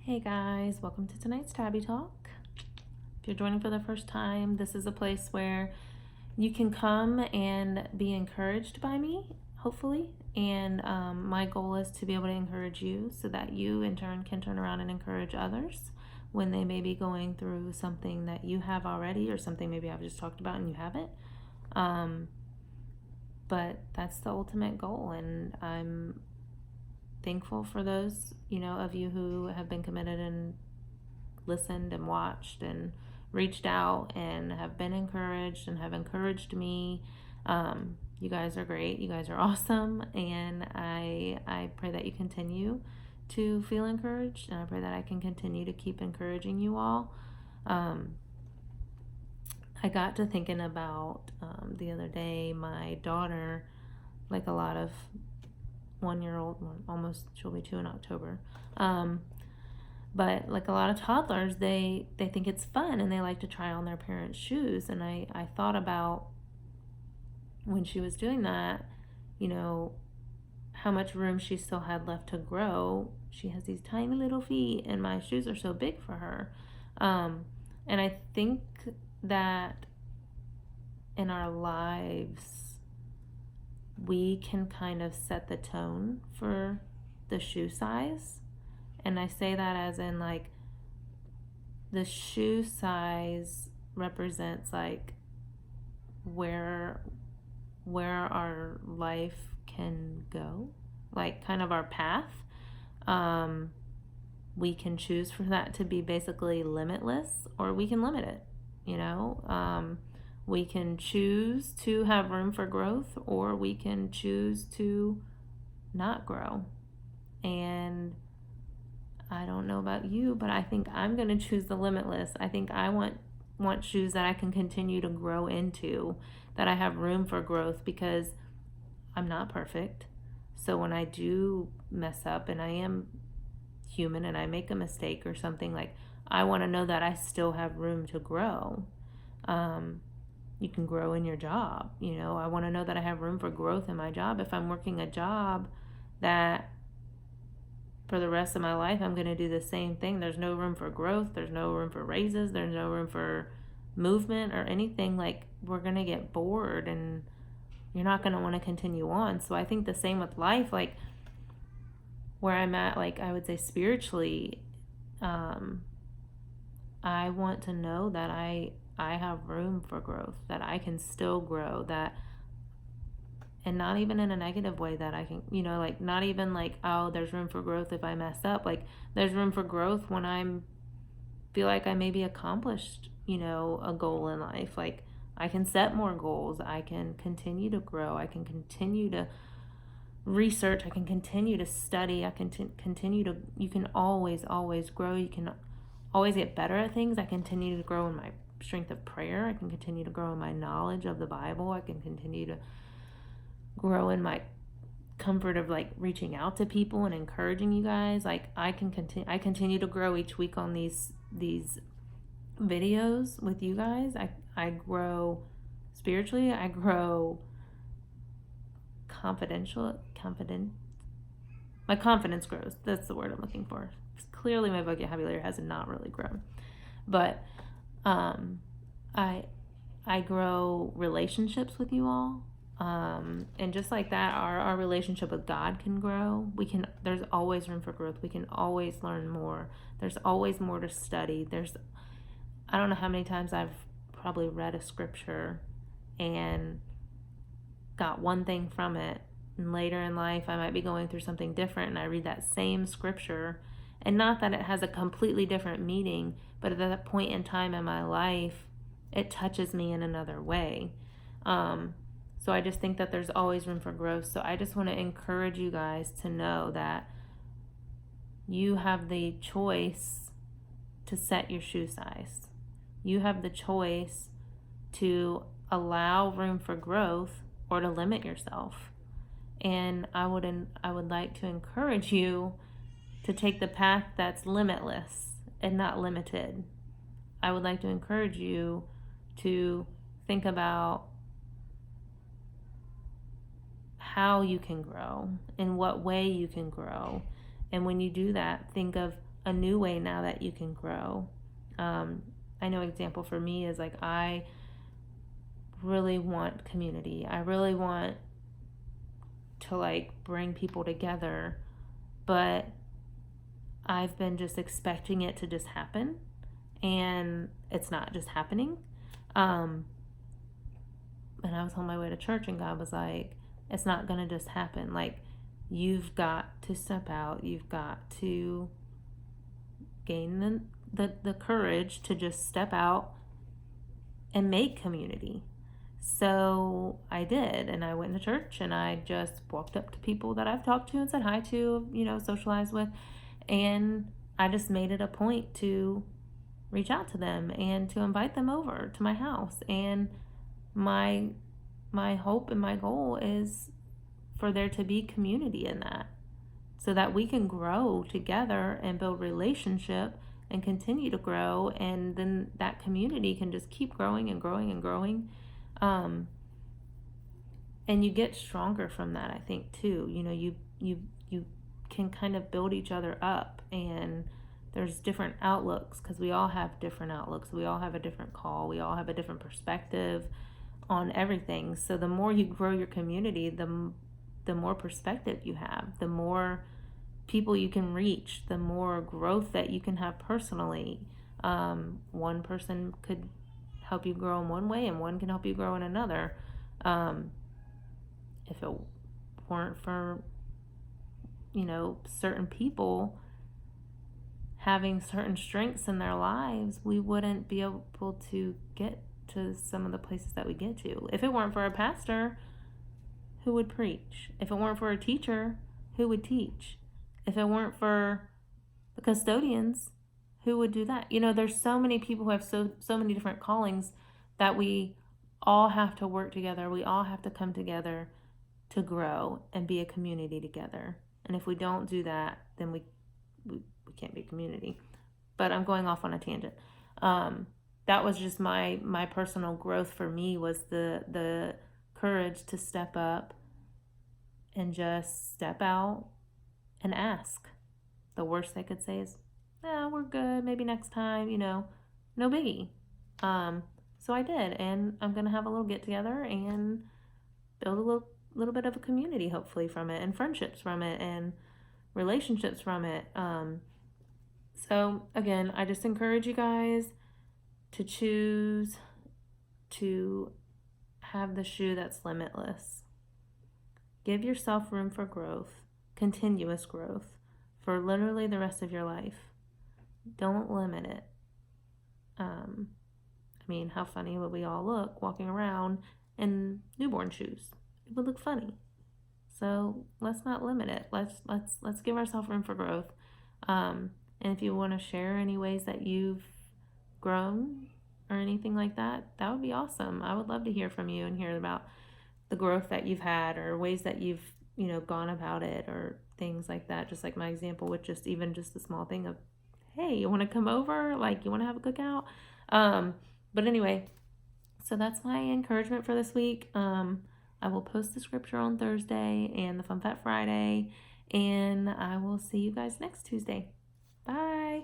Hey guys, welcome to tonight's Tabby Talk. If you're joining for the first time, this is a place where you can come and be encouraged by me, hopefully. And my goal is to be able to encourage you so that you in turn can turn around and encourage others when they may be going through something that you have already or something maybe I've just talked about and you haven't. But that's the ultimate goal, and I'm thankful for those, of you who have been committed and listened and watched and reached out and have been encouraged and have encouraged me. You guys are great. You guys are awesome. And I pray that you continue to feel encouraged, and I pray that I can continue to keep encouraging you all. I got to thinking about the other day, my daughter, like a lot of 1-year-old, almost, she'll be 2 in October. But like a lot of toddlers, they think it's fun and they like to try on their parents' shoes. And I thought about when she was doing that, how much room she still had left to grow. She has these tiny little feet and my shoes are so big for her. And I think that in our lives, we can kind of set the tone for the shoe size. And I say that as in, like, the shoe size represents like where our life can go, like kind of our path. We can choose for that to be basically limitless, or we can limit it, we can choose to have room for growth, or we can choose to not grow. And I don't know about you, but I think I'm going to choose the limitless. I think I want shoes that I can continue to grow into, that I have room for growth, because I'm not perfect. So when I do mess up, and I am human and I make a mistake or something, like, I want to know that I still have room to grow. You can grow in your job. I want to know that I have room for growth in my job. If I'm working a job that for the rest of my life I'm going to do the same thing, there's no room for growth, there's no room for raises, there's no room for movement or anything, like, we're going to get bored and you're not going to want to continue on. So I think the same with life, like where I'm at, like I would say spiritually, I want to know that I have room for growth, that I can still grow, that, and not even in a negative way, that I can, like, not even like, oh, there's room for growth if I mess up. Like, there's room for growth when feel like I maybe accomplished, a goal in life. Like, I can set more goals. I can continue to grow. I can continue to research. I can continue to study. I can continue to, you can always grow. You can always get better at things. I continue to grow in my strength of prayer. I can continue to grow in my knowledge of the Bible. I can continue to grow in my comfort of like reaching out to people and encouraging you guys. Like, I continue to grow each week on these videos with you guys. I grow spiritually. I grow my confidence grows. That's the word I'm looking for. Clearly my vocabulary has not really grown, but I grow relationships with you all. And just like that, our relationship with God can grow. There's always room for growth. We can always learn more. There's always more to study. I don't know how many times I've probably read a scripture and got one thing from it, and later in life I might be going through something different and I read that same scripture, and not that it has a completely different meaning, but at that point in time in my life it touches me in another way. So I just think that there's always room for growth. So I just want to encourage you guys to know that you have the choice to set your shoe size. You have the choice to allow room for growth or to limit yourself. And I would like to encourage you to take the path that's limitless and not limited. I would like to encourage you to think about how you can grow, in what way you can grow. And when you do that, think of a new way now that you can grow. I know example for me is like, I really want community. I really want to like bring people together, but I've been just expecting it to just happen, and it's not just happening. And I was on my way to church, and God was like, it's not gonna just happen. Like, you've got to step out. You've got to gain the courage to just step out and make community. So I did, and I went to church, and I just walked up to people that I've talked to and said hi to, socialized with, and I just made it a point to reach out to them and to invite them over to my house. And my hope and my goal is for there to be community in that, so that we can grow together and build relationship and continue to grow, and then that community can just keep growing and growing and growing. And you get stronger from that, I think, too. You can kind of build each other up, and there's different outlooks, because we all have different outlooks. We all have a different call. We all have a different perspective on everything. So the more you grow your community, the more perspective you have, the more people you can reach, the more growth that you can have personally. One person could help you grow in one way, and one can help you grow in another. If it weren't for, certain people having certain strengths in their lives, we wouldn't be able to get to some of the places that we get to. If it weren't for a pastor, who would preach? If it weren't for a teacher, who would teach? If it weren't for the custodians, who would do that? There's so many people who have so many different callings that we all have to work together. We all have to come together to grow and be a community together. And if we don't do that, then we can't be a community. But I'm going off on a tangent. That was just my personal growth for me, was the courage to step up and just step out and ask. The worst they could say is, we're good, maybe next time, no biggie. So I did, and I'm gonna have a little get together and build a little bit of a community, hopefully, from it, and friendships from it, and relationships from it. So again, I just encourage you guys to choose to have the shoe that's limitless. Give yourself room for growth, continuous growth, for literally the rest of your life. Don't limit it. How funny would we all look walking around in newborn shoes? It would look funny. So let's not limit it. Let's give ourselves room for growth. And if you want to share any ways that you've grown or anything like that, that would be awesome. I would love to hear from you and hear about the growth that you've had, or ways that you've gone about it, or things like that. Just like my example with just the small thing of, hey, you want to come over? Like, you want to have a cookout? But anyway, so that's my encouragement for this week. I will post the scripture on Thursday and the Fun Fat Friday, and I will see you guys next Tuesday. Bye.